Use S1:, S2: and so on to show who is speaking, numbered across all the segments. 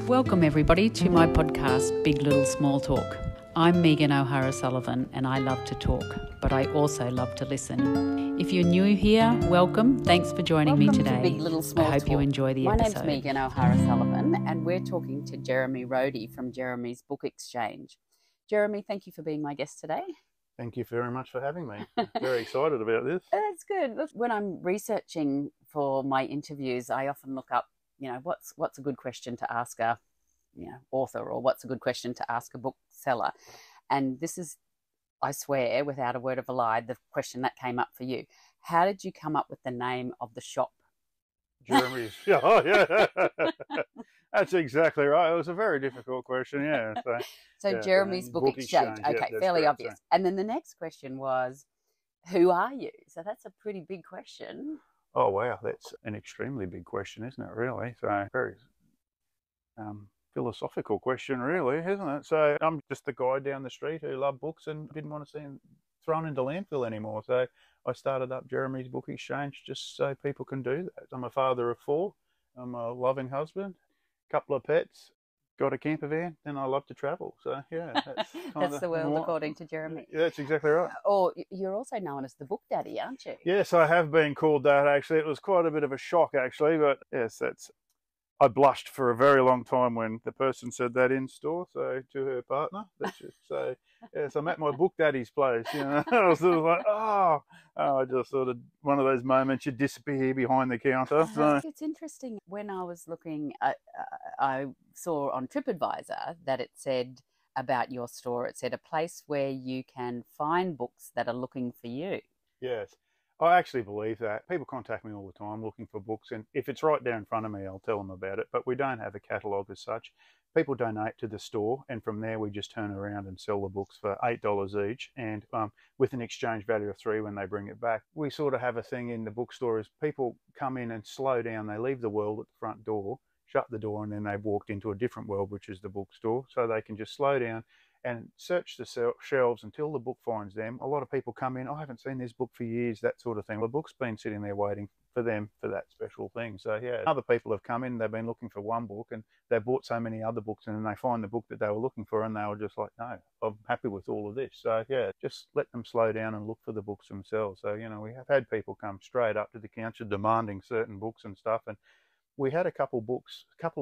S1: Welcome everybody to my podcast, Big Little Small Talk. I'm Megan O'Hara-Sullivan and I love to talk, but I also love to listen. If you're new here, welcome. Thanks for joining me today.
S2: To Big Little Small
S1: I hope
S2: Talk.
S1: you enjoy the episode.
S2: My name's Megan O'Hara-Sullivan and we're talking to Jeremy Rhode from Jeremy's Book Exchange. Jeremy, thank you for being my guest today.
S3: Thank you very much for having me. Very excited about this.
S2: That's good. Look, when I'm researching for my interviews, I often look up, what's a good question to ask a author, or what's a good question to ask a bookseller. And this is, I swear, without a word of a lie, the question that came up for you. How did you come up with the name of the shop?
S3: Jeremy's. Yeah. That's exactly right. It was a very difficult question, yeah.
S2: So Jeremy's Book Exchange. Okay,
S3: yeah,
S2: fairly
S3: correct,
S2: obvious.
S3: so.
S2: And then the next question was, who are you? So that's a pretty big question.
S3: Oh, wow. That's an extremely big question, isn't it, really? So very philosophical question, really, isn't it? So I'm just the guy down the street who loved books and didn't want to see them thrown into landfill anymore. So I started up Jeremy's Book Exchange just so people can do that. I'm a father of 4. I'm a loving husband, a couple of pets, got a camper van, and I love to travel. So, yeah.
S2: That's the world according to Jeremy.
S3: Yeah, that's exactly right.
S2: Or you're also known as the book daddy, aren't you?
S3: Yes, I have been called that, actually. It was quite a bit of a shock, actually, but yes, I blushed for a very long time when the person said that in store, so to her partner. So, yes, I'm at my book daddy's place, I was sort of like, I just sort of, one of those moments you disappear behind the counter. So.
S2: It's interesting. When I was looking at, I saw on TripAdvisor that it said about your store, it said a place where you can find books that are looking for you.
S3: Yes. I actually believe that. People contact me all the time looking for books, and if it's right there in front of me, I'll tell them about it. But we don't have a catalogue as such. People donate to the store, and from there we just turn around and sell the books for $8 each, and with an exchange value of $3 when they bring it back. We sort of have a thing in the bookstore is people come in and slow down. They leave the world at the front door, shut the door, and then they've walked into a different world, which is the bookstore. So they can just slow down and search the shelves until the book finds them. A lot of people come in, I haven't seen this book for years, that sort of thing. The book's been sitting there waiting for them for that special thing. So yeah, other people have come in, they've been looking for one book and they've bought so many other books, and then they find the book that they were looking for and they were just like, no, I'm happy with all of this. So yeah, just let them slow down and look for the books themselves. So, we have had people come straight up to the counter demanding certain books and stuff, and we had a couple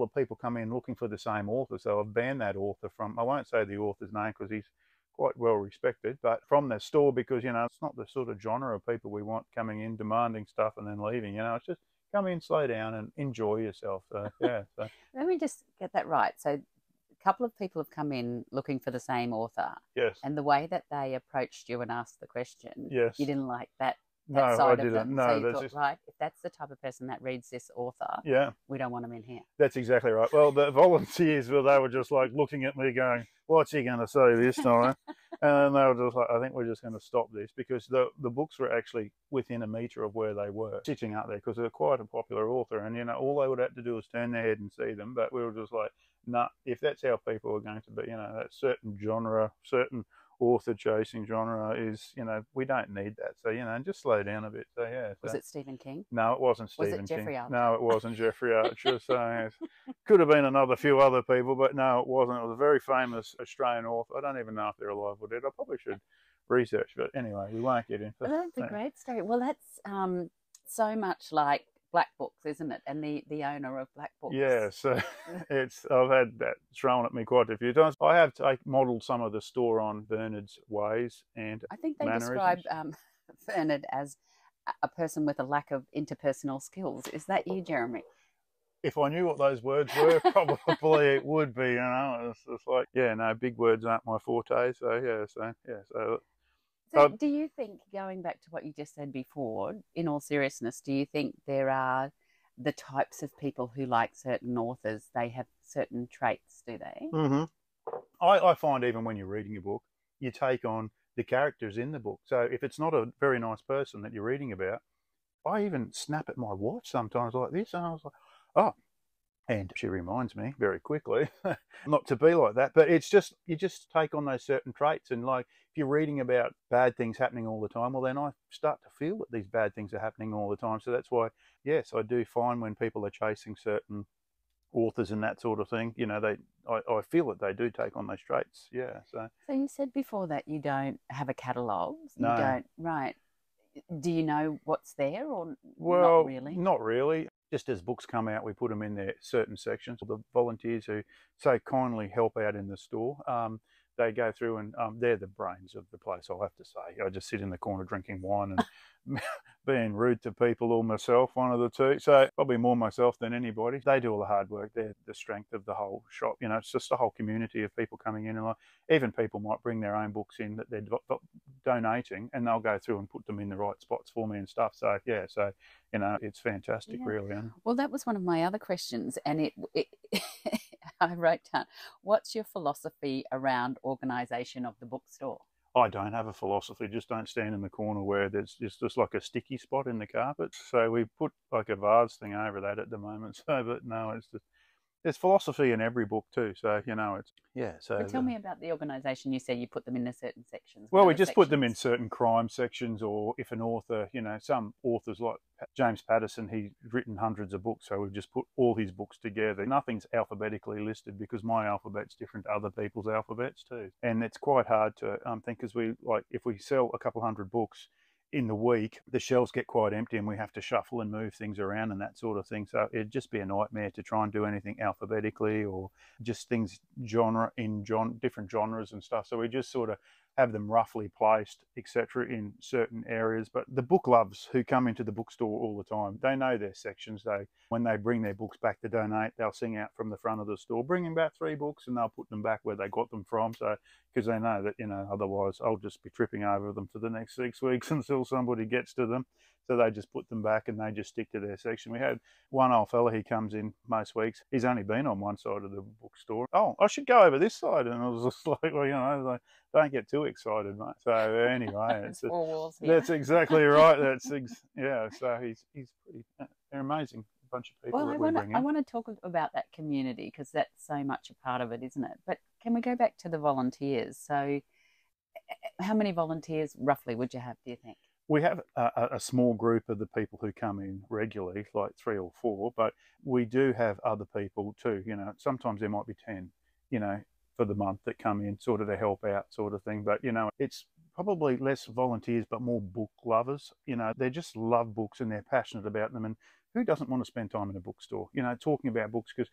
S3: of people come in looking for the same author, so I've banned that author from, I won't say the author's name because he's quite well respected, but from the store, because, it's not the sort of genre of people we want coming in demanding stuff and then leaving, it's just come in, slow down and enjoy yourself. So, yeah. So.
S2: Let me just get that right. So a couple of people have come in looking for the same author.
S3: Yes.
S2: And the way that they approached you and asked the question,
S3: yes,
S2: you didn't like that.
S3: No, I didn't. No,
S2: so you thought, right, if that's the type of person that reads this author,
S3: yeah,
S2: we don't want them in here.
S3: That's exactly right. Well, the volunteers, they were just like looking at me going, what's he going to say this time? And they were just like, I think we're just going to stop this, because the books were actually within a metre of where they were sitting up there, because they're quite a popular author. And, all they would have to do is turn their head and see them. But we were just like, nah, if that's how people are going to be, that certain genre, certain author chasing genre is, we don't need that. So, just slow down a bit. So, yeah. So.
S2: Was it Stephen King?
S3: No, it wasn't Stephen King.
S2: Was it Jeffrey Archer?
S3: No, it wasn't Jeffrey Archer. So could have been another few other people, but no, it wasn't. It was a very famous Australian author. I don't even know if they're alive or dead. I probably should research, but anyway, we won't get into
S2: that. That's a great story. Well, that's so much like Black Books, isn't it? And the owner of Black Books.
S3: Yeah, so I've had that thrown at me quite a few times. I have modelled some of the store on Bernard's ways and
S2: I think they describe Bernard as a person with a lack of interpersonal skills. Is that you, Jeremy?
S3: If I knew what those words were, probably it would be. It's like, yeah, no, big words aren't my forte. So
S2: So do you think, going back to what you just said before, in all seriousness, do you think there are the types of people who like certain authors, they have certain traits, do they?
S3: Mm-hmm. I find even when you're reading a book, you take on the characters in the book. So if it's not a very nice person that you're reading about, I even snap at my wife sometimes like this, and I was like, oh, and she reminds me very quickly not to be like that. But it's just, you just take on those certain traits. And like, if you're reading about bad things happening all the time, well, then I start to feel that these bad things are happening all the time. So that's why, yes, I do find when people are chasing certain authors and that sort of thing, you know, I feel that they do take on those traits. Yeah. So
S2: you said before that you don't have a catalogue. You
S3: no.
S2: don't, right. Do you know what's there or
S3: Well,
S2: not really?
S3: not really. Just as books come out, we put them in their certain sections. The volunteers who so kindly help out in the store, they go through and they're the brains of the place, I'll have to say. I just sit in the corner drinking wine and being rude to people or myself, one of the two. So probably more myself than anybody. They do all the hard work. They're the strength of the whole shop. You know, it's just a whole community of people coming in. And like, even people might bring their own books in that they're donating, and they'll go through and put them in the right spots for me and stuff. So, yeah, so, you know, it's fantastic, really.
S2: Well, that was one of my other questions, and it I wrote down, what's your philosophy around organisation of the bookstore?
S3: I don't have a philosophy. Just don't stand in the corner where there's just like a sticky spot in the carpet. So we put like a vase thing over that at the moment. So, but no, it's just, there's philosophy in every book too. So, you know, it's, yeah. So
S2: but tell me about the organisation. You say you put them in certain sections.
S3: Well, we just put them in certain crime sections, or if an author, you know, some authors like James Patterson, he's written hundreds of books, so we've just put all his books together. Nothing's alphabetically listed because my alphabet's different to other people's alphabets too. And it's quite hard to think, because we, like, if we sell a couple hundred books in the week, the shelves get quite empty and we have to shuffle and move things around and that sort of thing. So it'd just be a nightmare to try and do anything alphabetically or just things different genres and stuff. So we just sort of have them roughly placed, etc., in certain areas. But the book lovers who come into the bookstore all the time, they know their sections. When they bring their books back to donate, they'll sing out from the front of the store, bringing back 3 books, and they'll put them back where they got them from. So, because they know that, you know, otherwise I'll just be tripping over them for the next 6 weeks until somebody gets to them. So they just put them back and they just stick to their section. We had one old fella, he comes in most weeks. He's only been on one side of the bookstore. Oh, I should go over this side. And I was just like, well, you know, like, don't get too excited, mate. So anyway, that's exactly right. Yeah. So he's pretty, they're amazing bunch of people.
S2: Well, I want to talk about that community, because that's so much a part of it, isn't it? But can we go back to the volunteers? So how many volunteers roughly would you have, do you think?
S3: We have a small group of the people who come in regularly, like 3 or 4, but we do have other people too. You know, sometimes there might be 10, you know, for the month that come in sort of to help out sort of thing. But, you know, it's probably less volunteers, but more book lovers. You know, they just love books and they're passionate about them. And who doesn't want to spend time in a bookstore, you know, talking about books? Because,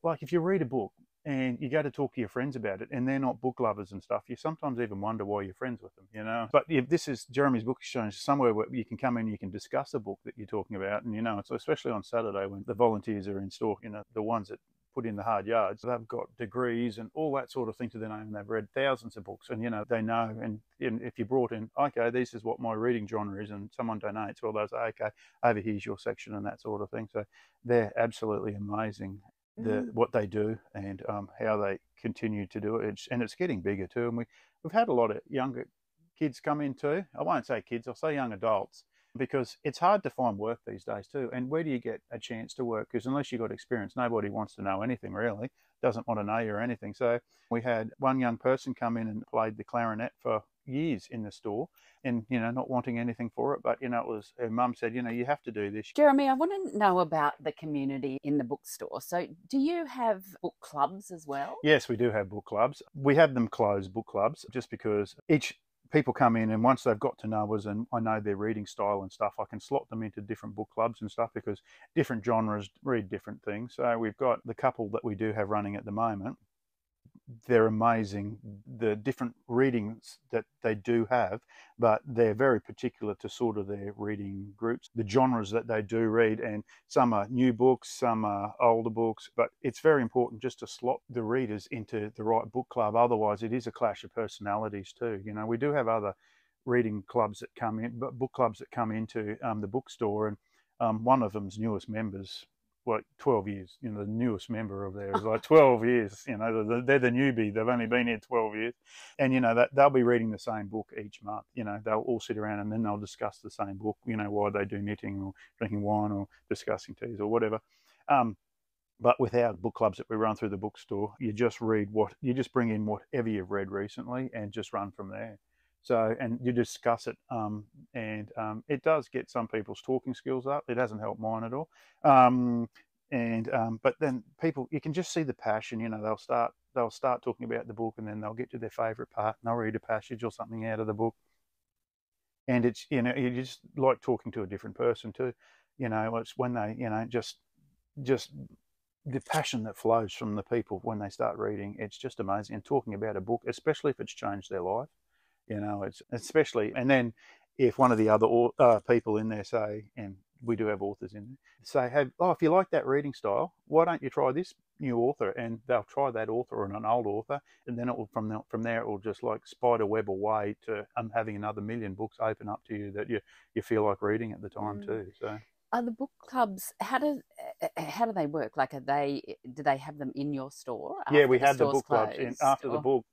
S3: like, if you read a book and you go to talk to your friends about it and they're not book lovers and stuff, you sometimes even wonder why you're friends with them, you know. But if this is Jeremy's Book Exchange, somewhere where you can come in, you can discuss a book that you're talking about. And, you know, it's especially on Saturday when the volunteers are in store, you know, the ones that put in the hard yards, they've got degrees and all that sort of thing to their name, and they've read thousands of books, and, you know, they know. And if you brought in, okay, this is what my reading genre is, and someone donates, well, they'll say, okay, over here's your section and that sort of thing. So they're absolutely amazing, what they do and how they continue to do it. And it's getting bigger too. And we've had a lot of younger kids come in too. I won't say kids, I'll say young adults, because it's hard to find work these days too. And where do you get a chance to work? Because unless you've got experience, nobody wants to know anything really, doesn't want to know you or anything. So we had one young person come in and played the clarinet for years in the store, and, you know, not wanting anything for it. But, you know, it was, her mum said, you know, you have to do this.
S2: Jeremy, I want to know about the community in the bookstore. So do you have book clubs as well?
S3: Yes, we do have book clubs. We have them closed book clubs just because people come in, and once they've got to know us and I know their reading style and stuff, I can slot them into different book clubs and stuff, because different genres read different things. So we've got the couple that we do have running at the moment. They're amazing, the different readings that they do have, but they're very particular to sort of their reading groups, the genres that they do read, and some are new books, some are older books. But it's very important just to slot the readers into the right book club, otherwise it is a clash of personalities too. You know, we do have other reading clubs that come in, but book clubs that come into the bookstore, and one of them's newest members, like 12 years, you know, the newest member of there is like 12 years, you know, they're the newbie, they've only been here 12 years. And, you know, that they'll be reading the same book each month. You know, they'll all sit around and then they'll discuss the same book, you know, why they do knitting or drinking wine or discussing teas or whatever. But with our book clubs that we run through the bookstore, you just bring in whatever you've read recently and just run from there. So, and you discuss it, and it does get some people's talking skills up. It hasn't helped mine at all. And but then people, you can just see the passion. You know, they'll start talking about the book, and then they'll get to their favourite part, and they'll read a passage or something out of the book, and it's, you know, you just like talking to a different person too. You know, it's when they, you know, just the passion that flows from the people when they start reading. It's just amazing. And talking about a book, especially if it's changed their life, you know, it's especially. And then if one of the other people in there say, and we do have authors in there, say, hey, oh, if you like that reading style, why don't you try this new author? And they'll try that author or an old author, and then it will from there it will just like spider web away to having another million books open up to you that you feel like reading at the time too. So.
S2: Are the book clubs, how do they work? Like, do they have them in your store?
S3: Yeah, we had the book
S2: closed,
S3: clubs in after the book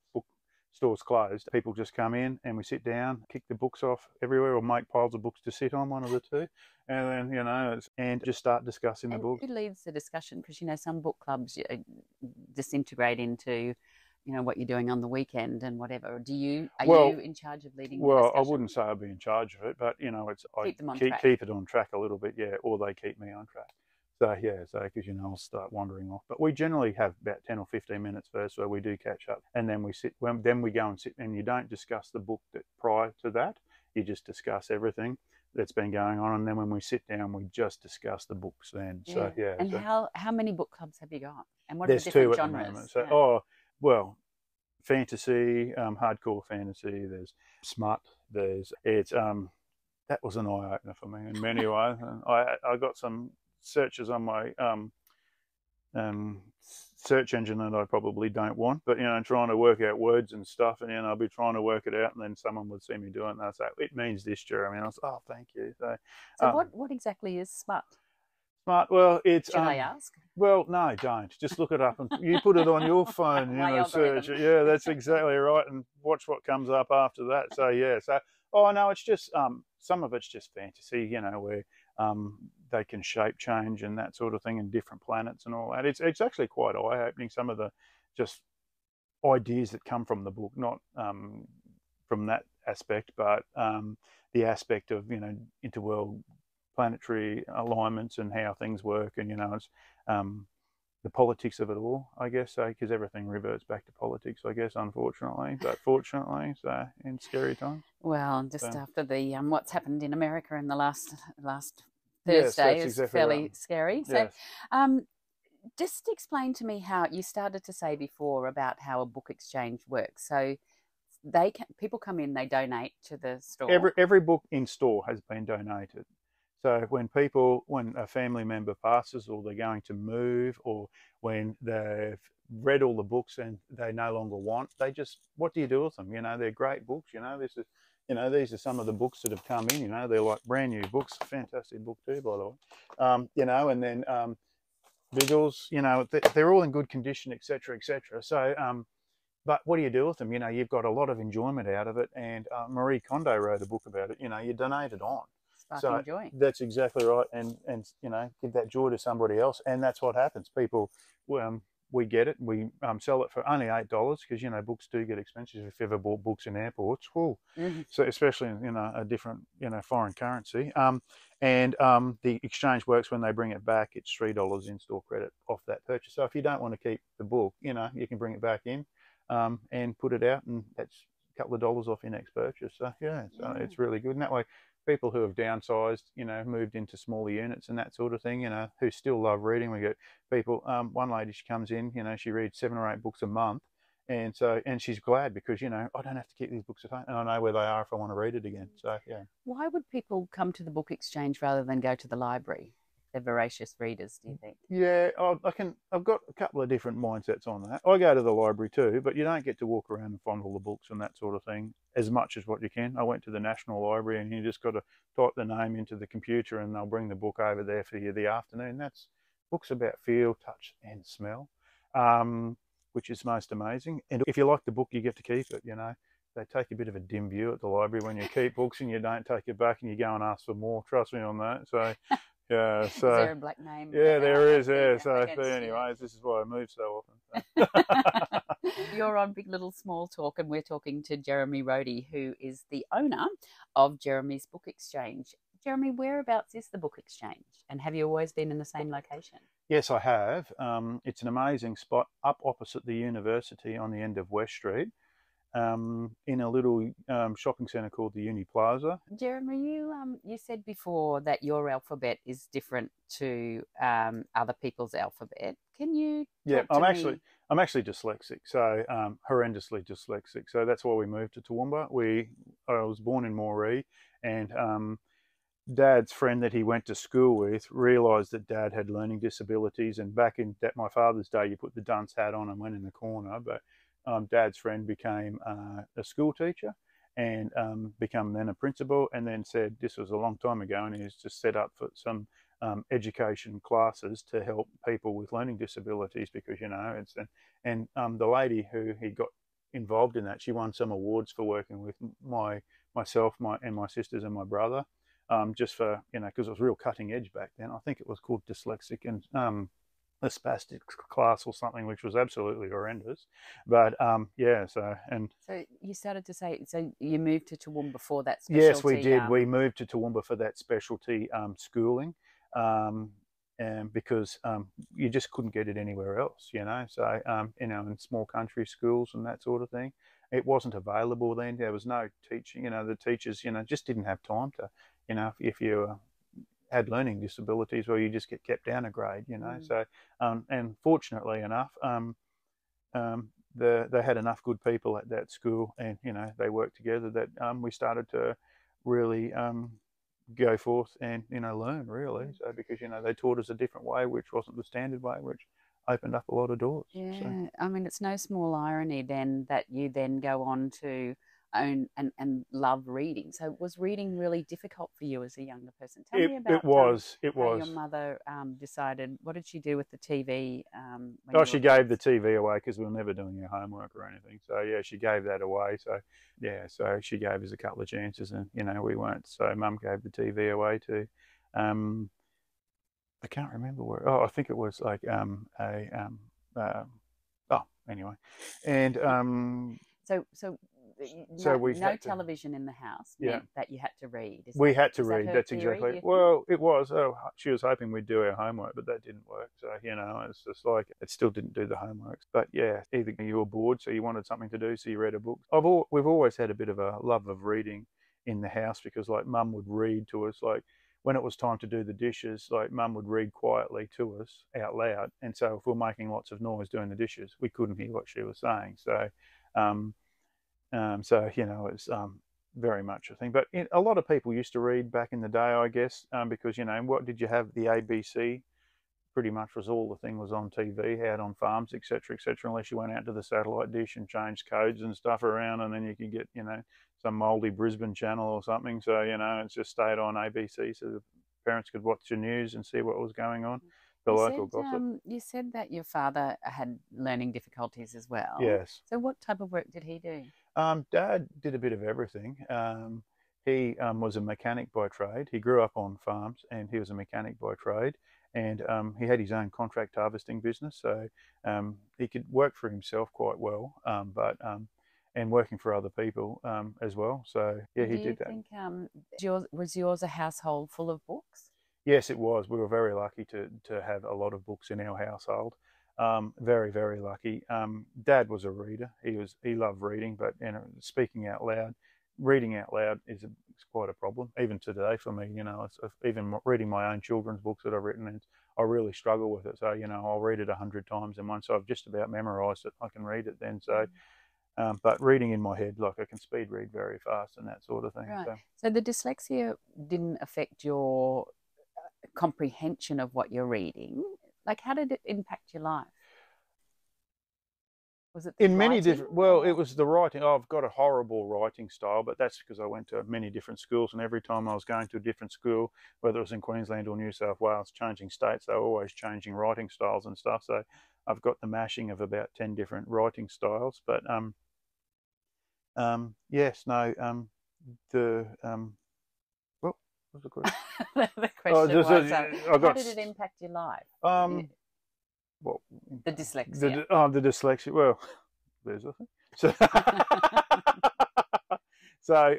S3: stores closed. People just come in and we sit down, kick the books off everywhere, or make piles of books to sit on, one of the two, and then, you know, and just start discussing the books.
S2: Who leads the discussion? Because, you know, some book clubs disintegrate into, you know, what you're doing on the weekend and whatever. Are you in charge of leading the discussion?
S3: I wouldn't say I'd be in charge of it, but, you know, I keep it on track a little bit, yeah, or they keep me on track. So, yeah, because, you know, I'll start wandering off. But we generally have about 10 or 15 minutes first where we do catch up. And then then we go and sit, and you don't discuss the book prior to that. You just discuss everything that's been going on. And then when we sit down, we just discuss the books then. Yeah. So, yeah.
S2: And how many book clubs have you got? And what
S3: there's
S2: are the different
S3: two
S2: genres?
S3: At the moment. So, well, fantasy, hardcore fantasy, there's smut, that was an eye-opener for me in many ways. And I got some searches on my search engine that I probably don't want, but, you know, trying to work out words and stuff, and, you know, I'll be trying to work it out, and then someone would see me do it, and they'll say, it means this, Jeremy. And I was, oh, thank you.
S2: So what exactly is smut?
S3: Smart. Well, it's.
S2: Should I ask?
S3: Well, no, don't. Just look it up, and you put it on your phone. You know, search it. Yeah, that's exactly right, and watch what comes up after that. So yeah. So no, it's just some of it's just fantasy. You know, where they can shape change and that sort of thing, and different planets and all that. It's actually quite eye opening. Some of the just ideas that come from the book, not from that aspect, but the aspect of, you know, interworld planetary alignments and how things work, and, you know, it's the politics of it all, I guess, because everything reverts back to politics, I guess, unfortunately, but fortunately, so in scary times.
S2: Well, just after the what's happened in America in the last Thursday is exactly fairly scary. So, yes. Just explain to me how you started to say before about how a book exchange works. So people come in, they donate to the store.
S3: Every book in store has been donated. So when a family member passes, or they're going to move, or when they've read all the books and they no longer want, what do you do with them? You know, they're great books. You know, these are some of the books that have come in. You know, they're like brand new books. Fantastic book too, by the way. You know, and then Biggles, you know, they're all in good condition, etc., etc. So, but what do you do with them? You know, you've got a lot of enjoyment out of it. And Marie Kondo wrote a book about it. You know, you donate it on. So
S2: joy.
S3: That's exactly right, and you know, give that joy to somebody else, and that's what happens. People, we get it, we sell it for only $8, because, you know, books do get expensive if you ever bought books in airports. So especially in, you know, a different, you know, foreign currency. And the exchange works when they bring it back. It's $3 in-store credit off that purchase. So if you don't want to keep the book, you know, you can bring it back in and put it out, and that's a couple of dollars off your next purchase. So yeah, it's really good. And that way, people who have downsized, you know, moved into smaller units and that sort of thing, you know, who still love reading. We get people, one lady, she comes in, you know, she reads 7 or 8 books a month. And she's glad because, you know, I don't have to keep these books at home, and I know where they are if I want to read it again. So, yeah.
S2: Why would people come to the book exchange rather than go to the library? They're voracious readers, do you think?
S3: Yeah, I've got a couple of different mindsets on that. I go to the library too, but you don't get to walk around and fondle the books and that sort of thing as much as what you can. I went to the National Library, and you just got to type the name into the computer, and they'll bring the book over there for you the afternoon. That's books about feel, touch, and smell, which is most amazing. And if you like the book, you get to keep it, you know. They take a bit of a dim view at the library when you keep books and you don't take it back and you go and ask for more. Trust me on that. So... Yeah, so
S2: is there a black name?
S3: Yeah, there is. Yeah, so anyways, this is why I move so often. So.
S2: You're on Big Little Small Talk, and we're talking to Jeremy Rhode, who is the owner of Jeremy's Book Exchange. Jeremy, whereabouts is the book exchange? And have you always been in the same location?
S3: Yes, I have. It's an amazing spot up opposite the university on the end of West Street, in a little shopping centre called the Uni Plaza.
S2: Jeremy, you said before that your alphabet is different to other people's alphabet. Can you
S3: Yeah,
S2: talk to me?
S3: I'm actually dyslexic, so horrendously dyslexic. So that's why we moved to Toowoomba. I was born in Moree, and Dad's friend that he went to school with realised that Dad had learning disabilities. And back in my father's day, you put the dunce hat on and went in the corner. But Dad's friend became a school teacher and became then a principal, and then said, this was a long time ago, and he's just set up for some education classes to help people with learning disabilities, because it's the lady who he got involved in that, she won some awards for working with myself, my sisters and my brother, just for because it was real cutting edge back then. I think it was called dyslexic and a spastic class or something, which was absolutely horrendous. But so
S2: you started to say, so you moved to Toowoomba for that specialty?
S3: Yes, we did. We moved to Toowoomba for that specialty schooling, and because you just couldn't get it anywhere else, So in small country schools and that sort of thing, it wasn't available then. There was no teaching. The teachers, just didn't have time to, if you had learning disabilities, well, you just get kept down a grade, So, and fortunately enough, they had enough good people at that school, and they worked together, that we started to really go forth and learn, really. So because they taught us a different way, which wasn't the standard way, which opened up a lot of doors.
S2: Yeah,
S3: so.
S2: I mean, it's no small irony then that you then go on to own and love reading. So was reading really difficult for you as a younger person? Tell me about
S3: it was
S2: how your mother decided. What did she do with the TV?
S3: She gave the TV away because we were never doing our homework or anything. So yeah, she gave that away. So yeah, so she gave us a couple of chances, and we weren't. So Mum gave the TV away to, I can't remember where. Oh, I think it was like anyway, and
S2: So we no television in the house meant that you had to read.
S3: We had to read. That's exactly. Well, it was. She was hoping we'd do our homework, but that didn't work. So it's just like it still didn't do the homework. But yeah, either you were bored, so you wanted something to do, so you read a book. We've always had a bit of a love of reading in the house, because like Mum would read to us, like when it was time to do the dishes, like Mum would read quietly to us out loud, and so if we're making lots of noise doing the dishes, we couldn't hear what she was saying. So. It's very much a thing. But a lot of people used to read back in the day, I guess, because, what did you have? The ABC pretty much was all the thing was on TV, out on farms, etc., unless you went out to the satellite dish and changed codes and stuff around, and then you could get, some mouldy Brisbane channel or something. So, it's just stayed on ABC so the parents could watch the news and see what was going on. The local gossip.
S2: You said that your father had learning difficulties as well.
S3: Yes.
S2: So what type of work did he do?
S3: Dad did a bit of everything. He was a mechanic by trade. He grew up on farms, and he was a mechanic by trade. And he had his own contract harvesting business, so he could work for himself quite well, and working for other people as well. So yeah, he did that.
S2: Do you think was yours a household full of books?
S3: Yes, it was. We were very lucky to have a lot of books in our household. Very, very lucky. Dad was a reader. He loved reading, but speaking out loud, reading out loud is quite a problem even today for me. It's even reading my own children's books that I've written, I really struggle with it. So I'll read it 100 times, and once I've just about memorised it, I can read it then. So. But reading in my head, like I can speed read very fast and that sort of thing.
S2: Right. So the dyslexia didn't affect your comprehension of what you're reading. Like, how did it impact your life? Was it
S3: in many different? Well, it was the writing. I've got a horrible writing style, but that's because I went to many different schools, and every time I was going to a different school, whether it was in Queensland or New South Wales, changing states, they were always changing writing styles and stuff. So I've got the mashing of about 10 different writing styles. But yes, no, what was the question?
S2: The question was, how did it impact your life?
S3: Well,
S2: the dyslexia.
S3: The dyslexia. Well, there's a thing. So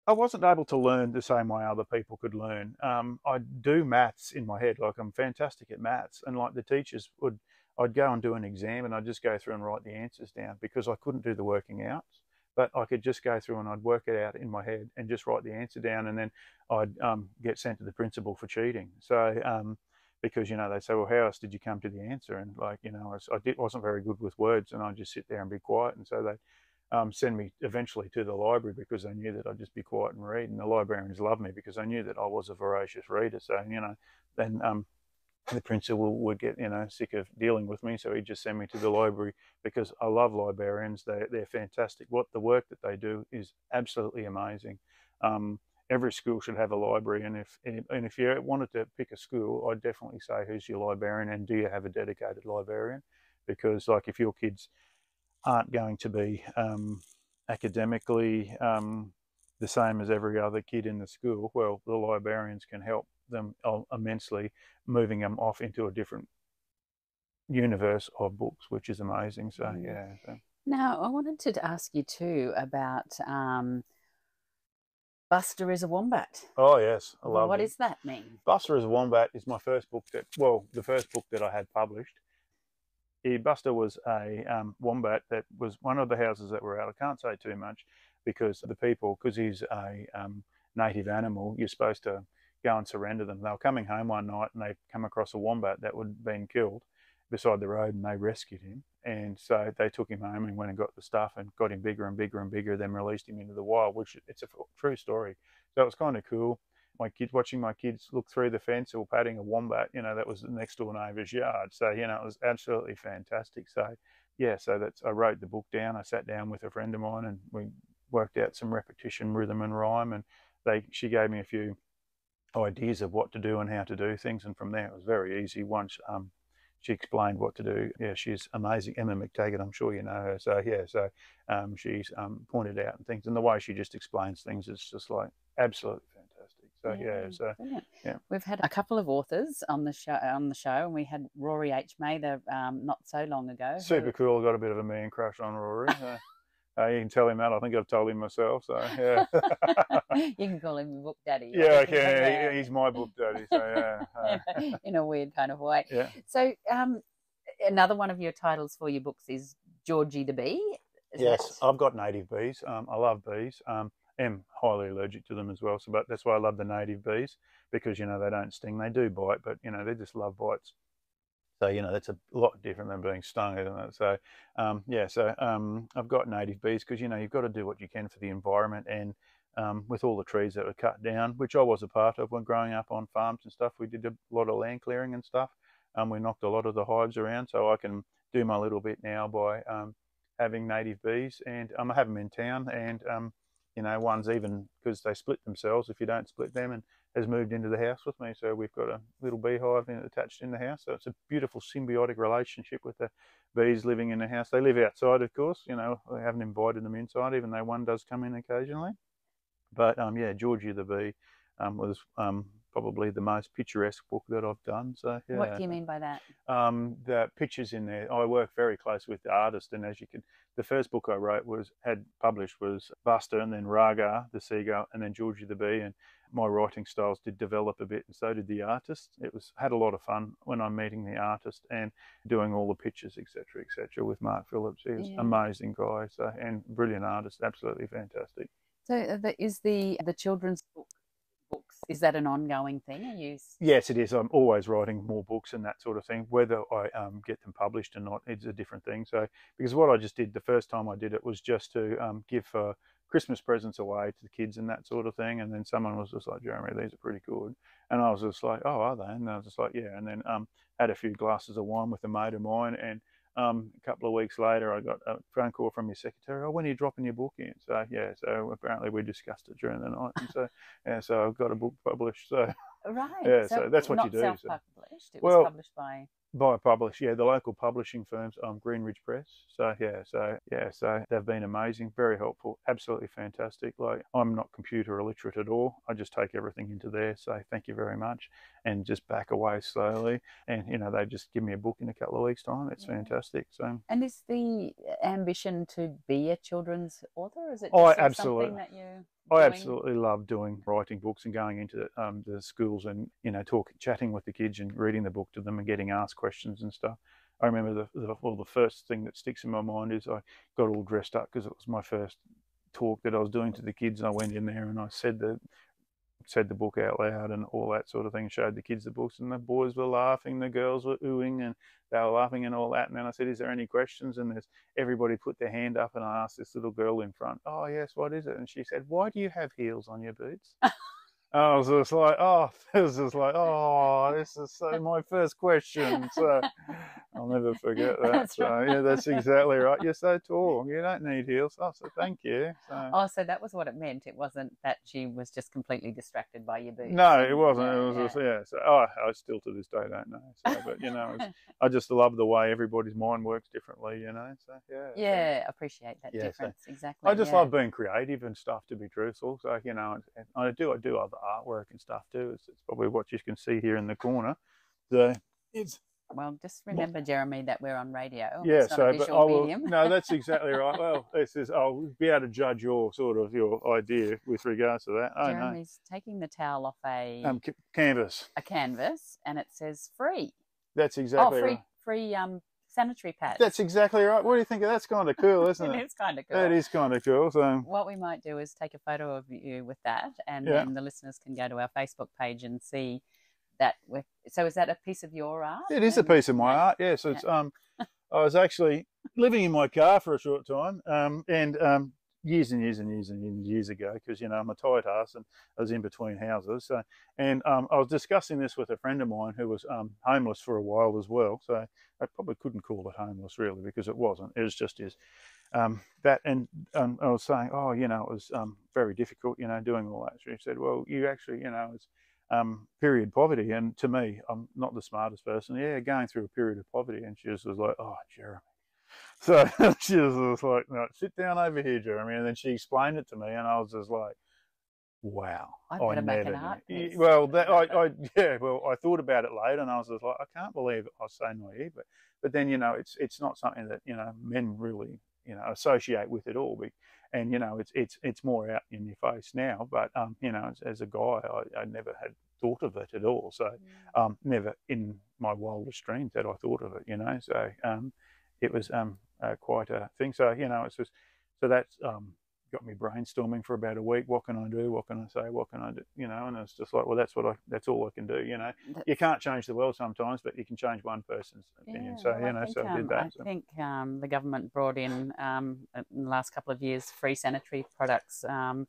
S3: I wasn't able to learn the same way other people could learn. I do maths in my head, like I'm fantastic at maths, and like the teachers would, I'd go and do an exam, and I'd just go through and write the answers down because I couldn't do the working out. But I could just go through and I'd work it out in my head and just write the answer down, and then I'd get sent to the principal for cheating. So because they'd say, well, how else did you come to the answer? And like wasn't very good with words, and I'd just sit there and be quiet, and so they send me eventually to the library because they knew that I'd just be quiet and read. And the librarians loved me because they knew that I was a voracious reader. So, then the principal would get, sick of dealing with me. So he'd just send me to the library because I love librarians. They're fantastic. The work that they do is absolutely amazing. Every school should have a library. And if you wanted to pick a school, I'd definitely say, who's your librarian and do you have a dedicated librarian? Because like if your kids aren't going to be academically the same as every other kid in the school, well, the librarians can help them immensely, moving them off into a different universe of books, which is amazing. So, yeah. So.
S2: Now, I wanted to ask you too about Buster is a Wombat.
S3: Oh, yes. I love it.
S2: What does that mean?
S3: Buster is a Wombat is my first book the first book that I had published. Buster was a wombat that was one of the houses that were out. I can't say too much because he's a native animal, you're supposed to go and surrender them. They were coming home one night and they come across a wombat that had been killed beside the road, and they rescued him. And so they took him home and went and got the stuff and got him bigger and bigger and bigger, then released him into the wild, which it's a true story. So it was kind of cool. Watching my kids look through the fence or patting a wombat, that was the next door neighbour's yard. So, it was absolutely fantastic. So, yeah, I wrote the book down. I sat down with a friend of mine and we worked out some repetition, rhythm and rhyme. And she gave me a few ideas of what to do and how to do things. And from there, it was very easy once she explained what to do. Yeah, she's amazing. Emma McTaggart, I'm sure you know her. So, yeah, she's pointed out and things. And the way she just explains things is just like absolutely fantastic. So yeah.
S2: We've had a couple of authors on the show, and we had Rory H. Mather not so long ago.
S3: Super cool. I got a bit of a man crush on Rory. You can tell him that. I think I've told him myself. So yeah.
S2: You can call him your book daddy.
S3: Yeah, I can. He's my book daddy. So yeah.
S2: In a weird kind of way.
S3: Yeah.
S2: So another one of your titles for your books is Georgie the Bee.
S3: Yes, I've got native bees. I love bees. Am highly allergic to them as well. So, but that's why I love the native bees because they don't sting. They do bite, but they just love bites. So that's a lot different than being stung, isn't it? So I've got native bees because you've got to do what you can for the environment, and with all the trees that were cut down, which I was a part of when growing up on farms and stuff, we did a lot of land clearing and stuff. We knocked a lot of the hives around, so I can do my little bit now by having native bees, and I have them in town, and one's even, because they split themselves if you don't split them, and has moved into the house with me. So we've got a little beehive attached in the house. So it's a beautiful symbiotic relationship with the bees living in the house. They live outside, of course. I haven't invited them inside, even though one does come in occasionally. But Georgie the Bee was probably the most picturesque book that I've done. So yeah.
S2: What do you mean by that?
S3: The pictures in there. I work very close with the artist, and the first book I wrote had published was Buster, and then Raga the seagull, and then Georgie the Bee. And my writing styles did develop a bit, and so did the artist. Had a lot of fun when I'm meeting the artist and doing all the pictures, etc., with Mark Phillips. He's an amazing guy, and brilliant artist, absolutely fantastic.
S2: So is the children's books, is that an ongoing thing?
S3: Yes, it is. I'm always writing more books and that sort of thing. Whether I get them published or not, it's a different thing. So, because what I just did the first time I did it was just to give Christmas presents away to the kids and that sort of thing. And then someone was just like, Jeremy, these are pretty good. And I was just like, oh, are they? And I was just like, yeah. And then had a few glasses of wine with a mate of mine, and a couple of weeks later, I got a phone call from your secretary. Oh, when are you dropping your book in? So yeah, so apparently we discussed it during the night, and so I've got a book published. So
S2: right,
S3: yeah, so that's what you do.
S2: Self-published. It was published by.
S3: By publish, yeah, the local publishing firms, Greenridge Press. So so they've been amazing, very helpful, absolutely fantastic. Like, I'm not computer illiterate at all. I just take everything into there, say thank you very much, and just back away slowly. And they just give me a book in a couple of weeks' time. It's fantastic. So,
S2: and is the ambition to be a children's author? Or is it
S3: I
S2: just
S3: absolutely,
S2: something that you?
S3: I absolutely love writing books and going into the schools and chatting with the kids and reading the book to them and getting asked questions and stuff. I remember the first thing that sticks in my mind is I got all dressed up because it was my first talk that I was doing to the kids, and I went in there and I said the book out loud and all that sort of thing, showed the kids the books, and the boys were laughing, the girls were oohing, and they were laughing and all that. And then I said, is there any questions? And everybody put their hand up, and I asked this little girl in front, oh yes, what is it? And she said, why do you have heels on your boots? I was just like, this is my first question. So I'll never forget that.
S2: That's
S3: so
S2: right.
S3: yeah, that's exactly right. You're so tall. You don't need heels. I said, thank you.
S2: So that was what it meant. It wasn't that she was just completely distracted by your boots.
S3: No, it wasn't. It was just, So I still to this day don't know. So, but I just love the way everybody's mind works differently. So yeah.
S2: Yeah, appreciate that difference. Exactly.
S3: I just love being creative and stuff, to be truthful. So and I do other artwork and stuff too. It's probably what you can see here in the corner. So
S2: well, just remember, Jeremy, that we're on radio.
S3: Yeah,
S2: it's not a visual medium.
S3: No, that's exactly right. Well, I'll be able to judge your idea with regards to that.
S2: Jeremy's taking the towel off a
S3: canvas.
S2: A canvas, and it says free.
S3: That's exactly right.
S2: Free sanitary pads.
S3: That's exactly right. What do you think of that's kind of cool, isn't it?
S2: It is kind of cool.
S3: That is kind of cool. So
S2: what we might do is take a photo of you with that, and then the listeners can go to our Facebook page and see that. So is that a piece of your art?
S3: It is a piece of my art. Yes, it's I was actually living in my car for a short time, and years and years and years and years ago, because I'm a tight ass and I was in between houses. So, and I was discussing this with a friend of mine who was homeless for a while as well. So I probably couldn't call it homeless really, because it wasn't. It was just that. And I was saying, it was very difficult, doing all that. So he said, well, you actually, it's period poverty. And to me, I'm not the smartest person. Yeah, going through a period of poverty. And she just was like, oh, Jeremy. So she was like, no, sit down over here, Jeremy. And then she explained it to me, and I was just like, wow.
S2: I better make an art piece.
S3: Well, I thought about it later, and I was just like, I can't believe I was so naive. But then, it's not something that, men really, associate with it all. And, it's more out in your face now. But, as a guy, I never had thought of it at all. So never in my wildest dreams had I thought of it, So it was quite a thing. So, it's just, so that's got me brainstorming for about a week. What can I do? What can I say? What can I do? And it's just like, well, that's all I can do. You can't change the world sometimes, but you can change one person's opinion. So, so I did that.
S2: I think the government brought in the last couple of years free sanitary products at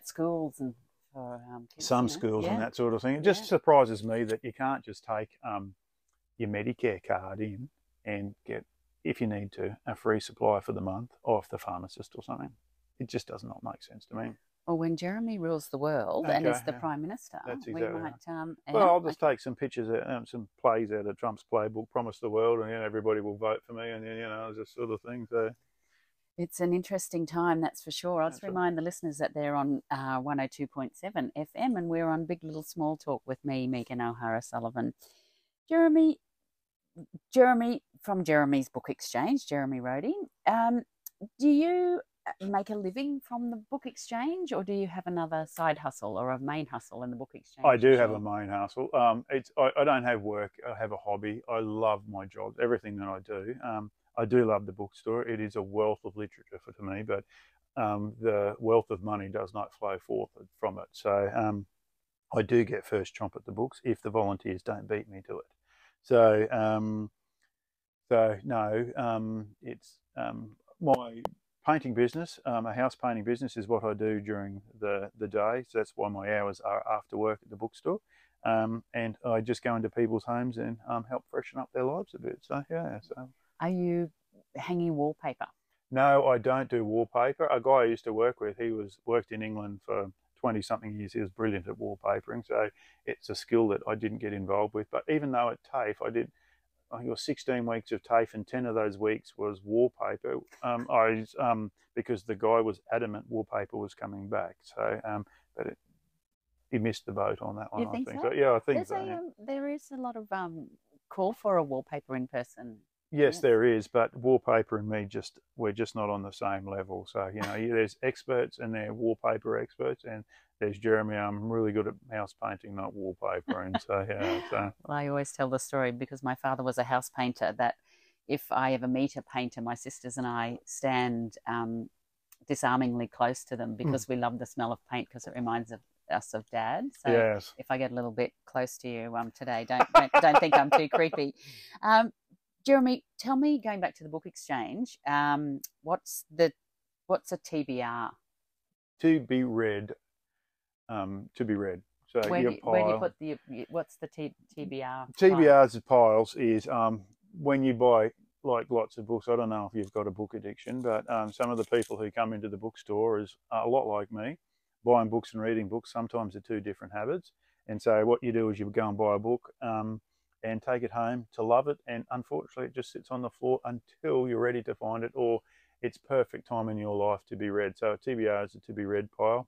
S2: schools and for kids.
S3: Some schools and that sort of thing. It just surprises me that you can't just take your Medicare card in and get, if you need to, a free supply for the month off the pharmacist or something. It just does not make sense to me.
S2: Well, when Jeremy rules the world and is the Prime Minister,
S3: that's exactly
S2: we might...
S3: well, I'll just take some pictures, some plays out of Trump's playbook, Promise the World, and everybody will vote for me, and this sort of thing. So
S2: it's an interesting time, that's for sure. I'll just remind the listeners that they're on 102.7 FM, and we're on Big Little Small Talk with me, Megan O'Hara-Sullivan. Jeremy from Jeremy's Book Exchange, Jeremy Rhode. Do you make a living from the Book Exchange, or do you have another side hustle or a main hustle in the Book Exchange?
S3: I do have a main hustle. I don't have work. I have a hobby. I love my job, everything that I do. I do love the bookstore. It is a wealth of literature to me, but the wealth of money does not flow forth from it. So I do get first chomp at the books if the volunteers don't beat me to it. So, it's my painting business. A house painting business is what I do during the day. So that's why my hours are after work at the bookstore. And I just go into people's homes and help freshen up their lives a bit. So, yeah. So,
S2: are you hanging wallpaper?
S3: No, I don't do wallpaper. A guy I used to work with, he worked in England for 20-something years, he was brilliant at wallpapering. So it's a skill that I didn't get involved with. But even though at TAFE, I think it was 16 weeks of TAFE, and 10 of those weeks was wallpaper. Because the guy was adamant wallpaper was coming back. So, but he missed the boat on that one.
S2: You think
S3: I think
S2: so?
S3: so. Yeah, I think so.
S2: There is a lot of call for a wallpapering person.
S3: Yes, there is, but wallpaper and me we're just not on the same level. So, there's experts and they're wallpaper experts, and there's Jeremy. I'm really good at house painting, not wallpapering. So, yeah. So.
S2: Well, I always tell the story because my father was a house painter, that if I ever meet a painter, my sisters and I stand disarmingly close to them because we love the smell of paint, because it reminds us of Dad. So
S3: yes.
S2: If I get a little bit close to you today, don't think I'm too creepy. Jeremy, tell me, going back to the book exchange, what's a TBR?
S3: To be read. To be read. So
S2: where do you put what's the TBR?
S3: TBRs of piles is when you buy like lots of books. I don't know if you've got a book addiction, but some of the people who come into the bookstore is a lot like me, buying books and reading books. Sometimes they're two different habits. And so what you do is you go and buy a book and take it home to love it. And unfortunately, it just sits on the floor until you're ready to find it, or it's perfect time in your life to be read. So a TBR is a to be read pile.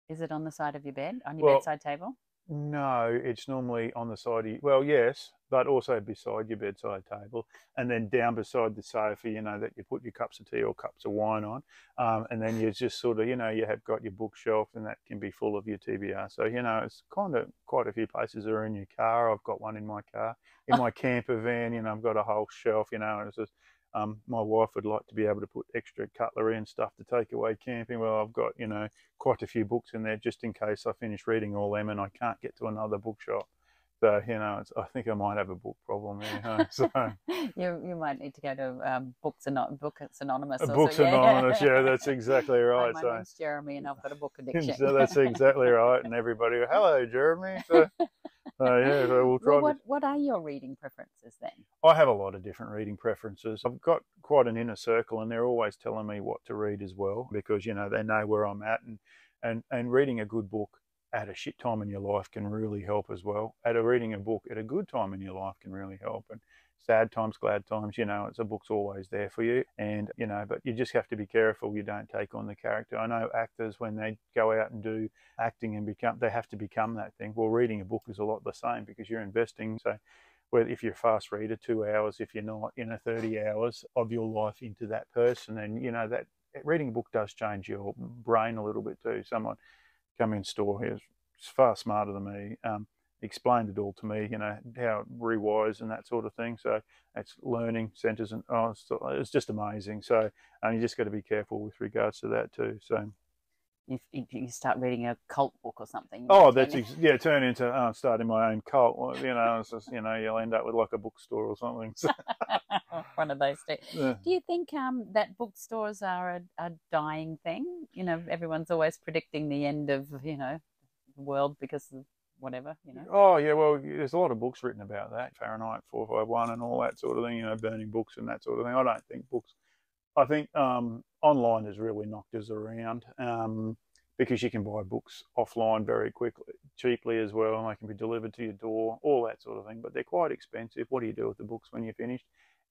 S2: Is it on the side of your bed, on your bedside table?
S3: No, it's normally on the side of well, yes, but also beside your bedside table, and then down beside the sofa, that you put your cups of tea or cups of wine on, and then you just sort of, you have got your bookshelf, and that can be full of your TBR. So, it's kind of quite a few places are in your car. I've got one in my car, in my camper van, I've got a whole shelf, and it's just, my wife would like to be able to put extra cutlery and stuff to take away camping. Well, I've got, quite a few books in there just in case I finish reading all them and I can't get to another bookshop. So, I think I might have a book problem there. So
S2: you might need to go to Books Anonymous.
S3: Books Anonymous, yeah, that's exactly right.
S2: Hi, my name's Jeremy and I've got a book addiction.
S3: So that's exactly right. And everybody, hello, Jeremy. So we'll try.
S2: Well, what are your reading preferences then?
S3: I have a lot of different reading preferences. I've got quite an inner circle, and they're always telling me what to read as well, because they know where I'm at, and reading a good book at a shit time in your life can really help as well. Reading a book at a good time in your life can really help, and sad times, glad times, it's a book's always there for you, and but you just have to be careful you don't take on the character. I know actors, when they go out and do acting and they have to become that thing. Well, reading a book is a lot the same, because you're investing. So whether if you're a fast reader, 2 hours, if you're not, 30 hours of your life into that person, and that reading a book does change your brain a little bit too. Someone come in store here, far smarter than me, explained it all to me, how it rewires and that sort of thing. So it's learning centers, and it's just amazing. So you just got to be careful with regards to that too. So
S2: if you start reading a cult book or something.
S3: Turn into starting my own cult. It's just, you'll end up with like a bookstore or something. So.
S2: One of those two.
S3: Yeah.
S2: Do you think that bookstores are a dying thing? Everyone's always predicting the end of the world because of whatever.
S3: Oh yeah, well, there's a lot of books written about that, Fahrenheit 451 and all that sort of thing. Burning books and that sort of thing. I don't think books. I think online has really knocked us around, because you can buy books offline very quickly, cheaply as well, and they can be delivered to your door, all that sort of thing. But they're quite expensive. What do you do with the books when you're finished?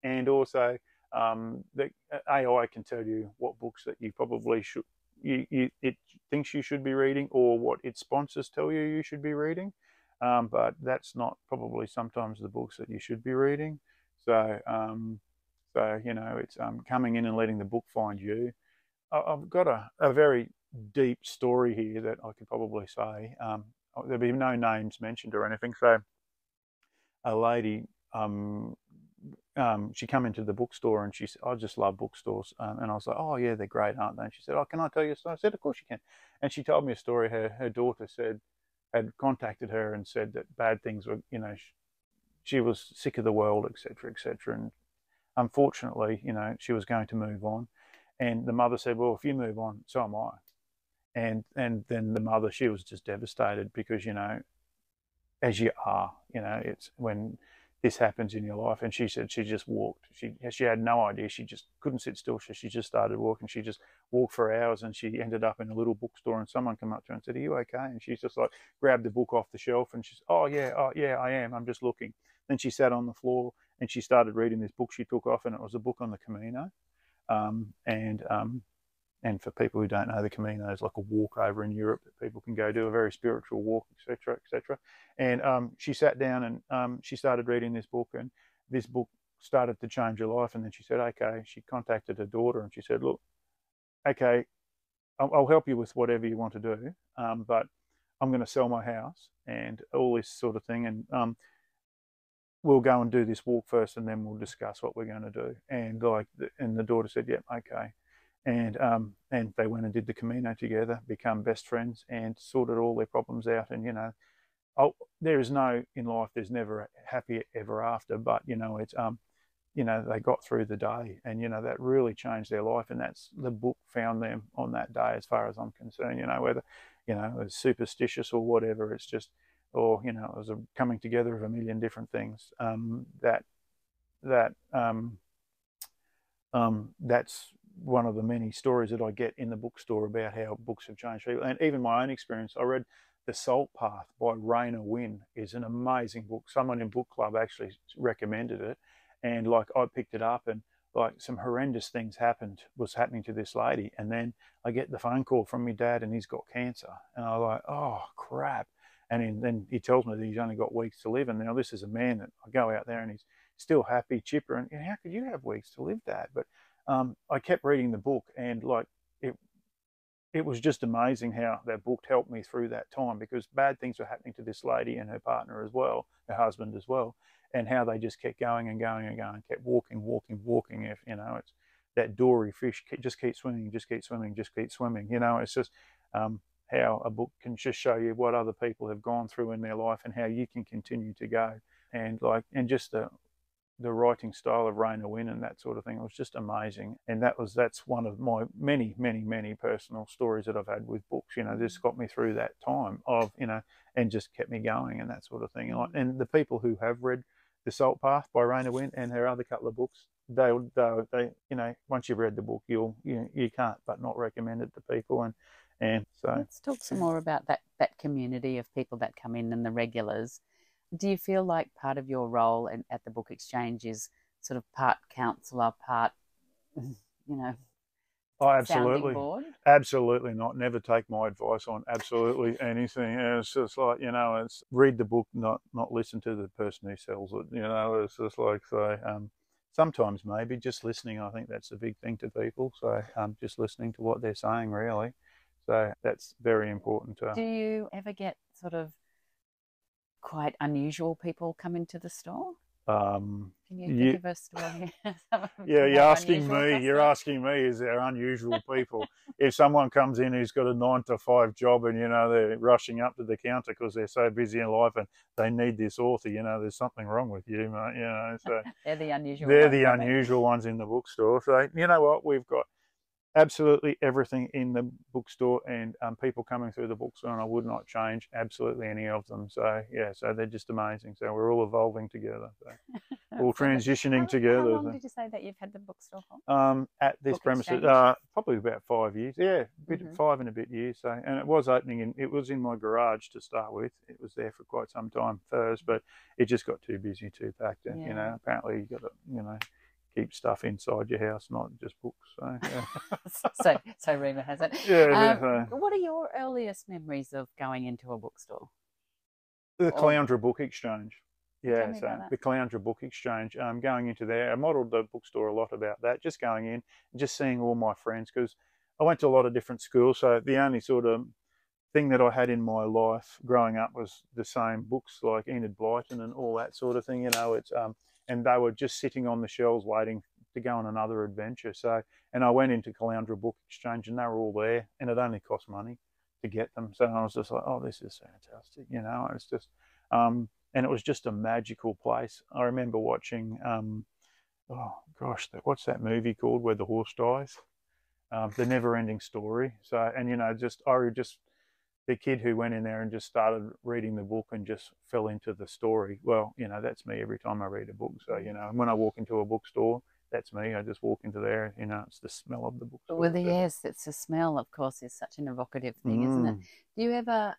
S3: And also, the AI can tell you what books that you probably should, it thinks you should be reading, or what its sponsors tell you should be reading. But that's not probably sometimes the books that you should be reading. So it's coming in and letting the book find you. I've got a very deep story here that I could probably say. There'll be no names mentioned or anything. So a lady, she come into the bookstore and she said, I just love bookstores. And I was like, oh yeah, they're great, aren't they? And she said, oh, can I tell you a story? I said, of course you can. And she told me a story. Her daughter had contacted her and said that bad things were, she was sick of the world, etc., etc. And unfortunately, she was going to move on. And the mother said, well, if you move on, so am I. And then the mother, she was just devastated, because, as you are, it's when this happens in your life. And she said she just walked. She had no idea. She just couldn't sit still. So she just started walking. She just walked for hours, and she ended up in a little bookstore, and someone came up to her and said, "Are you okay?" And she's just like grabbed the book off the shelf, and she's, oh yeah, I am. I'm just looking. Then she sat on the floor and she started reading this book she took off, and it was a book on the Camino. And for people who don't know, the Camino is like a walk over in Europe that people can go do, a very spiritual walk, etc., etc. And she sat down and she started reading this book, and this book started to change her life. And then she said, okay, she contacted her daughter and she said, look, okay, I'll help you with whatever you want to do, but I'm going to sell my house and all this sort of thing, and we'll go and do this walk first, and then we'll discuss what we're going to do. And and the daughter said, yep, okay. And they went and did the Camino together, become best friends, and sorted all their problems out. And there is no, in life, there's never a happy ever after, but it's they got through the day, and that really changed their life. And that's, the book found them on that day, as far as I'm concerned. Whether it was superstitious or whatever, it's just, or it was a coming together of a million different things. That's one of the many stories that I get in the bookstore about how books have changed people. And even my own experience, I read The Salt Path by Rhode is an amazing book. Someone in book club actually recommended it, and I picked it up, and some horrendous things was happening to this lady. And then I get the phone call from my dad, and he's got cancer, and I'm like, oh crap. And then he tells me that he's only got weeks to live. And now this is a man that I go out there and he's still happy, chipper, and how could you have weeks to live, Dad? But I kept reading the book, and it was just amazing how that book helped me through that time, because bad things were happening to this lady and her partner as well, her husband as well, and how they just kept going and going and going, kept walking. If it's that dory fish, just keep swimming, just keep swimming, just keep swimming. It's just how a book can just show you what other people have gone through in their life and how you can continue to go. And just the writing style of Rhode and that sort of thing was just amazing. And that's one of my many, many, many personal stories that I've had with books. This got me through that time of, and just kept me going and that sort of thing. And the people who have read The Salt Path by Rhode and her other couple of books, they once you've read the book, you can't but not recommend it to people. And so
S2: let's talk some more about that community of people that come in and the regulars. Do you feel like part of your role at the Book Exchange is sort of part counsellor, part,
S3: oh, absolutely.
S2: sounding board?
S3: Absolutely not. Never take my advice on absolutely anything. It's just it's read the book, not listen to the person who sells it. It's just sometimes maybe just listening. I think that's a big thing to people. So just listening to what they're saying, really. So that's very important.
S2: Do you ever get sort of quite unusual people come into the store? Can you think of a story?
S3: Yeah, you're asking me, is there unusual people? If someone comes in who's got a 9-to-5 job and they're rushing up to the counter because they're so busy in life and they need this author, there's something wrong with you, mate. So
S2: they're the unusual
S3: they're
S2: ones,
S3: the unusual ones in the bookstore. So you know what, we've got absolutely everything in the bookstore, and people coming through the bookstore, and I would not change absolutely any of them. So yeah, so they're just amazing. So we're all evolving together, so all transitioning together.
S2: How long did you say that you've had the bookstore for?
S3: At this
S2: Book
S3: premises,
S2: Exchange?
S3: probably about 5 years. Yeah, 5 and a bit years. So, and it was opening it was in my garage to start with. It was there for quite some time first, but it just got too busy, too packed, and apparently you got to keep stuff inside your house, not just books. So, yeah.
S2: so Rima has it.
S3: Yeah.
S2: What are your earliest memories of going into a bookstore?
S3: The Caloundra Book Exchange. Yeah,
S2: so
S3: the Caloundra Book Exchange. Going into there, I modelled the bookstore a lot about that. Just going in, just seeing all my friends, because I went to a lot of different schools. So the only sort of thing that I had in my life growing up was the same books, like Enid Blyton and all that sort of thing. It's and they were just sitting on the shelves waiting to go on another adventure. So, and I went into Caloundra Book Exchange and they were all there, and it only cost money to get them. So I was just like, oh, this is fantastic. It's just, and it was just a magical place. I remember watching, what's that movie called where the horse dies? The Never Ending Story. So, and I just the kid who went in there and just started reading the book and just fell into the story. Well, that's me every time I read a book. So, when I walk into a bookstore, that's me. I just walk into there, it's the smell of the bookstore.
S2: Well, yes, it's the smell, of course, is such an evocative thing, isn't it? Do you ever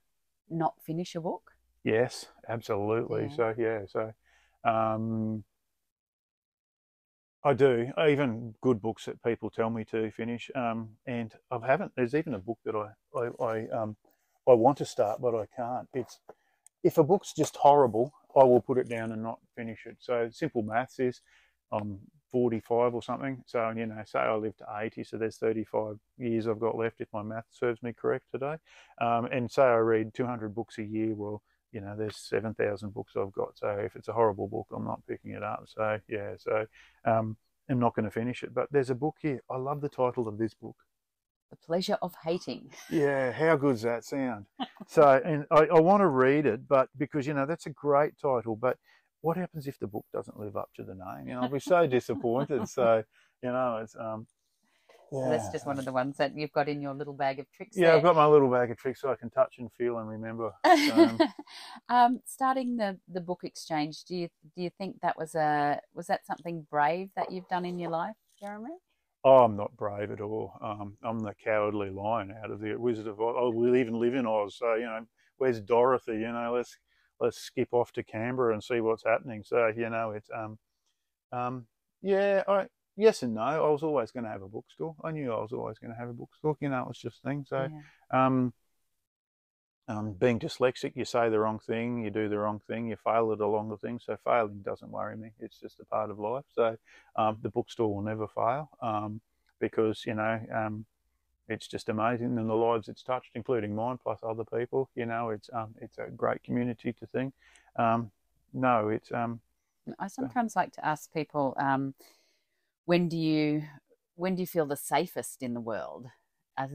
S2: not finish a book?
S3: Yes, absolutely.
S2: Yeah.
S3: I do. Even good books that people tell me to finish, and I haven't. There's even a book that I want to start, but I can't. It's if a book's just horrible, I will put it down and not finish it. So simple maths is, I'm 45 or something. So say I live to 80, so there's 35 years I've got left if my math serves me correct today. And say I read 200 books a year. Well, there's 7,000 books I've got. So if it's a horrible book, I'm not picking it up. So yeah, I'm not going to finish it. But there's a book here. I love the title of this book.
S2: The Pleasure of Hating.
S3: Yeah, how good's that sound? And I want to read it, but because that's a great title. But what happens if the book doesn't live up to the name? I'll be so disappointed. So it's
S2: So that's just one of the ones that you've got in your little bag of tricks.
S3: Yeah, I've got my little bag of tricks so I can touch and feel and remember.
S2: Starting the book exchange, do you think that was that something brave that you've done in your life, Jeremy?
S3: Oh, I'm not brave at all. I'm the cowardly lion out of the Wizard of Oz. Oh, we'll even live in Oz. So where's Dorothy? Let's skip off to Canberra and see what's happening. So it's yes and no. I was always going to have a bookstore. I knew I was always going to have a bookstore. It was just a thing. So, being dyslexic, you say the wrong thing, you do the wrong thing, you fail at a lot of things. So failing doesn't worry me. It's just a part of life. So the bookstore will never fail because it's just amazing, and the lives it's touched, including mine plus other people. It's a great community to think.
S2: I sometimes like to ask people, when do you feel the safest in the world? I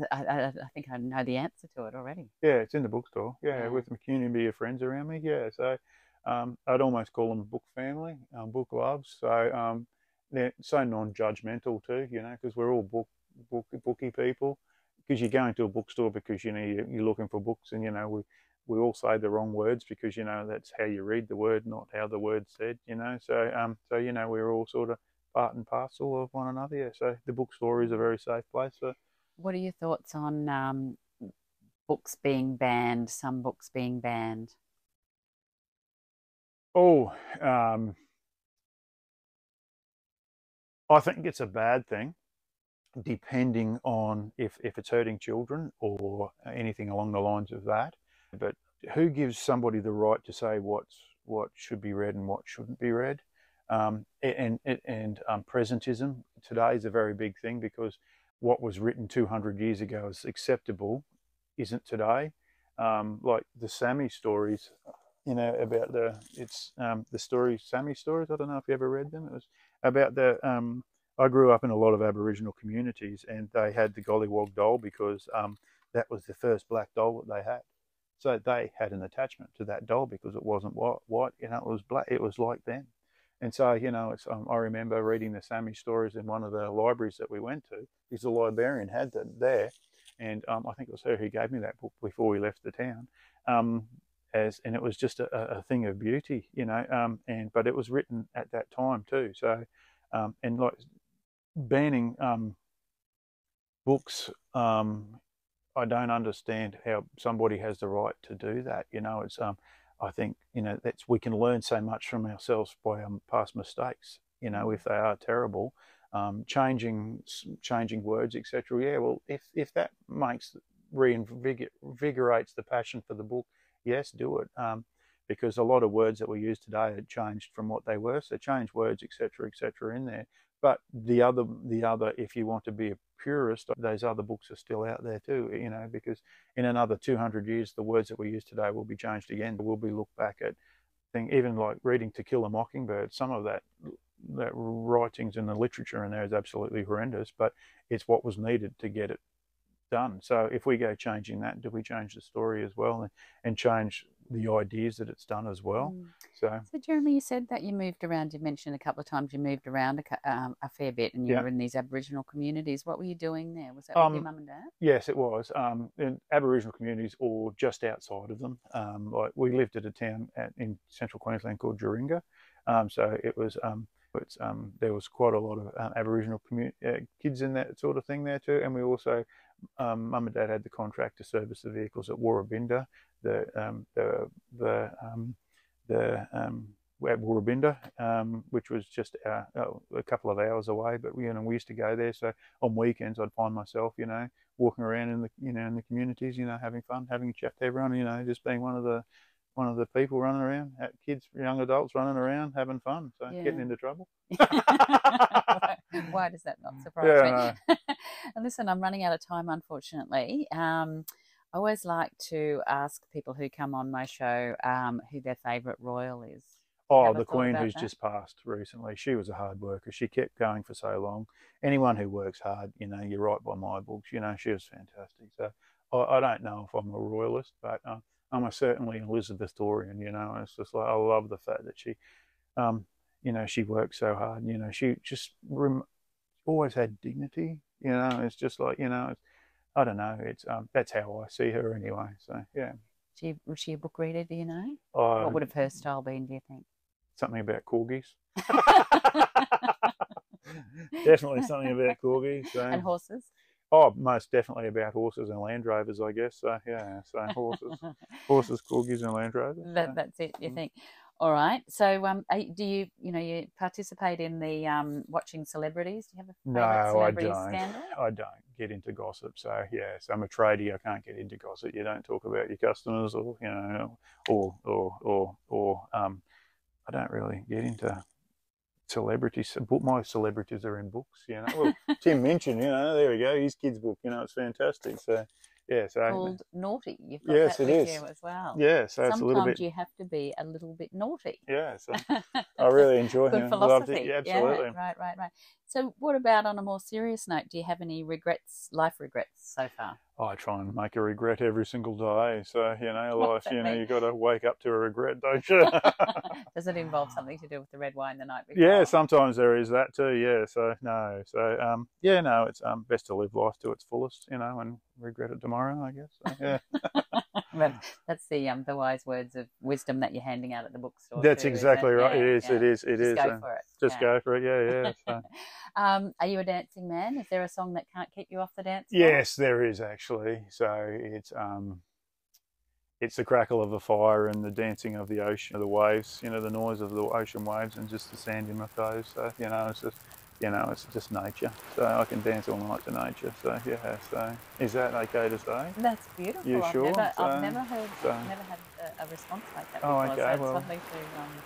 S2: think I know the answer to it already.
S3: Yeah, it's in the bookstore. Yeah, with a community of friends around me. Yeah, so I'd almost call them book family, book loves. So they're so non-judgmental too, because we're all booky people. Because you're going to a bookstore because you're looking for books, and we all say the wrong words because that's how you read the word, not how the word's said. So we're all sort of part and parcel of one another. Yeah, so the bookstore is a very safe place. So.
S2: What are your thoughts on books being banned, some books being banned?
S3: Oh, I think it's a bad thing, depending on if it's hurting children or anything along the lines of that. But who gives somebody the right to say what should be read and what shouldn't be read? And presentism today is a very big thing, because what was written 200 years ago as acceptable isn't today. Like the Sammy stories, about the story Sammy stories. I don't know if you ever read them. It was about I grew up in a lot of Aboriginal communities, and they had the Gollywog doll because that was the first black doll that they had. So they had an attachment to that doll because it wasn't white. It was black. It was like them. And so, it's, I remember reading the Sammy stories in one of the libraries that we went to, because the librarian had that there. And I think it was her who gave me that book before we left the town. And it was just a thing of beauty, but it was written at that time too. So, and like banning books, I don't understand how somebody has the right to do that. It's I think we can learn so much from ourselves by past mistakes. If they are terrible, changing words, etc. Yeah, well, if that reinvigorates the passion for the book, yes, do it. Because a lot of words that we use today had changed from what they were. So change words, etc., in there. But the other, if you want to be a purist, those other books are still out there too, because in another 200 years, the words that we use today will be changed again. We'll be looked back at, even like reading To Kill a Mockingbird, some of that writings in the literature in there is absolutely horrendous, but it's what was needed to get it done. So if we go changing that, do we change the story as well and change the ideas that it's done as well. So
S2: Jeremy, you said that you moved around. You mentioned a couple of times you moved around a fair bit, and you were in these Aboriginal communities. What were you doing there? Was that with your mum and dad?
S3: Yes, it was. In Aboriginal communities or just outside of them. Like we lived at a town in central Queensland called Juringa. So it was there was quite a lot of Aboriginal kids in that sort of thing there too. And we also, mum and dad had the contract to service the vehicles at Warrabinda, at Warrabinda, which was just a couple of hours away. But we used to go there. So on weekends, I'd find myself, walking around in the communities, having fun, having a chat to everyone, just being one of the people running around, kids, young adults running around, having fun, so getting into trouble.
S2: Why does that not surprise me? And listen, I'm running out of time, unfortunately. I always like to ask people who come on my show who their favourite royal is.
S3: Oh, the Queen who's just passed recently. She was a hard worker. She kept going for so long. Anyone who works hard, you're right by my books. She was fantastic. So I don't know if I'm a royalist, but I'm certainly an Elizabethorian, It's just like I love the fact that she, she worked so hard. She just always had dignity. It's just like I don't know. It's that's how I see her anyway. So yeah.
S2: Was she a book reader? Do you know? What would have her style been? Do you think?
S3: Something about corgis. Definitely something about corgis. So.
S2: And horses.
S3: Oh, most definitely about horses and Land Rovers, I guess. So yeah, so horses, corgis, and Land Rovers.
S2: That's it. You think? All right. So, do you participate in the watching celebrities? Do you have a favourite celebrity scandal?
S3: I don't get into gossip. So yes, I'm a tradie. I can't get into gossip. You don't talk about your customers, or I don't really get into celebrities. My celebrities are in books, Well, Tim Minchin, there we go. His kids' book, it's fantastic. So, yeah. So
S2: called Naughty. You've got that with you as well.
S3: Yeah. So it's a little bit.
S2: Sometimes you have to be a little bit naughty.
S3: Yeah. So I really enjoy
S2: Good
S3: him.
S2: philosophy.
S3: Loved it. Yeah, absolutely.
S2: Yeah, right. So, what about on a more serious note? Do you have any life regrets so far?
S3: I try and make a regret every single day. So, life, you got to wake up to a regret, don't you?
S2: Does it involve something to do with the red wine the night before?
S3: Yeah, sometimes there is that too. Yeah. So, no. So, it's best to live life to its fullest, and regret it tomorrow, I guess. So, yeah.
S2: Well, that's the wise words of wisdom that you're handing out at the bookstore.
S3: That's exactly right.
S2: Yeah,
S3: it is.
S2: Just go for it.
S3: Just go for it. Yeah. So.
S2: Are you a dancing man? Is there a song that can't keep you off the dance floor?
S3: Yes, there is actually. So it's the crackle of the fire and the dancing of the ocean, of the waves. The noise of the ocean waves and just the sand in my toes. So it's just. It's just nature. So I can dance all night to nature. So yeah. So is that okay to say?
S2: That's beautiful.
S3: You sure?
S2: I've never heard. Never had a response like that.
S3: Oh,
S2: before,
S3: okay.
S2: So
S3: well,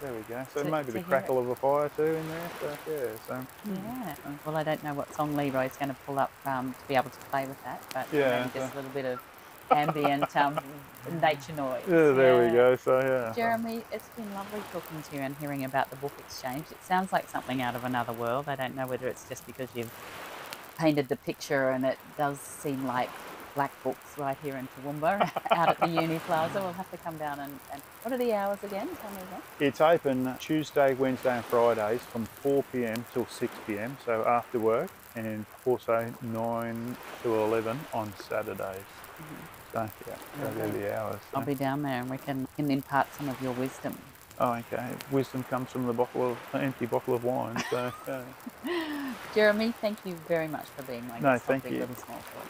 S2: there
S3: we go. So maybe the crackle of a fire too in there. So yeah. So
S2: yeah. Well, I don't know what song Leroy's going to pull up to be able to play with that, but maybe just a little bit of ambient nature noise.
S3: Yeah, there we go. So yeah.
S2: Jeremy, it's been lovely talking to you and hearing about the book exchange. It sounds like something out of another world. I don't know whether it's just because you've painted the picture, and it does seem like black books right here in Toowoomba out at the Uni Plaza. We'll have to come down and what are the hours again? Tell me again.
S3: It's open Tuesday, Wednesday and Fridays from 4 p.m. till 6 p.m. So after work, and also 9 to 11 on Saturdays. Mm-hmm. So yeah, those are the hours. So.
S2: I'll be down there and we can impart some of your wisdom.
S3: Oh, okay. Wisdom comes from the empty bottle of wine. So,
S2: Jeremy, thank you very much for being my guest.
S3: Thank you.
S2: Little Small Talk.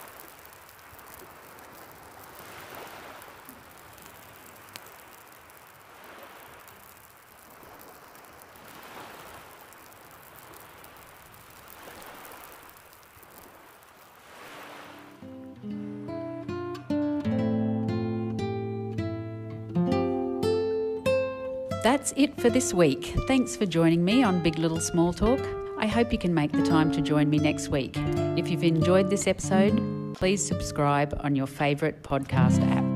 S1: That's it for this week. Thanks for joining me on Big Little Small Talk. I hope you can make the time to join me next week. If you've enjoyed this episode, please subscribe on your favourite podcast app.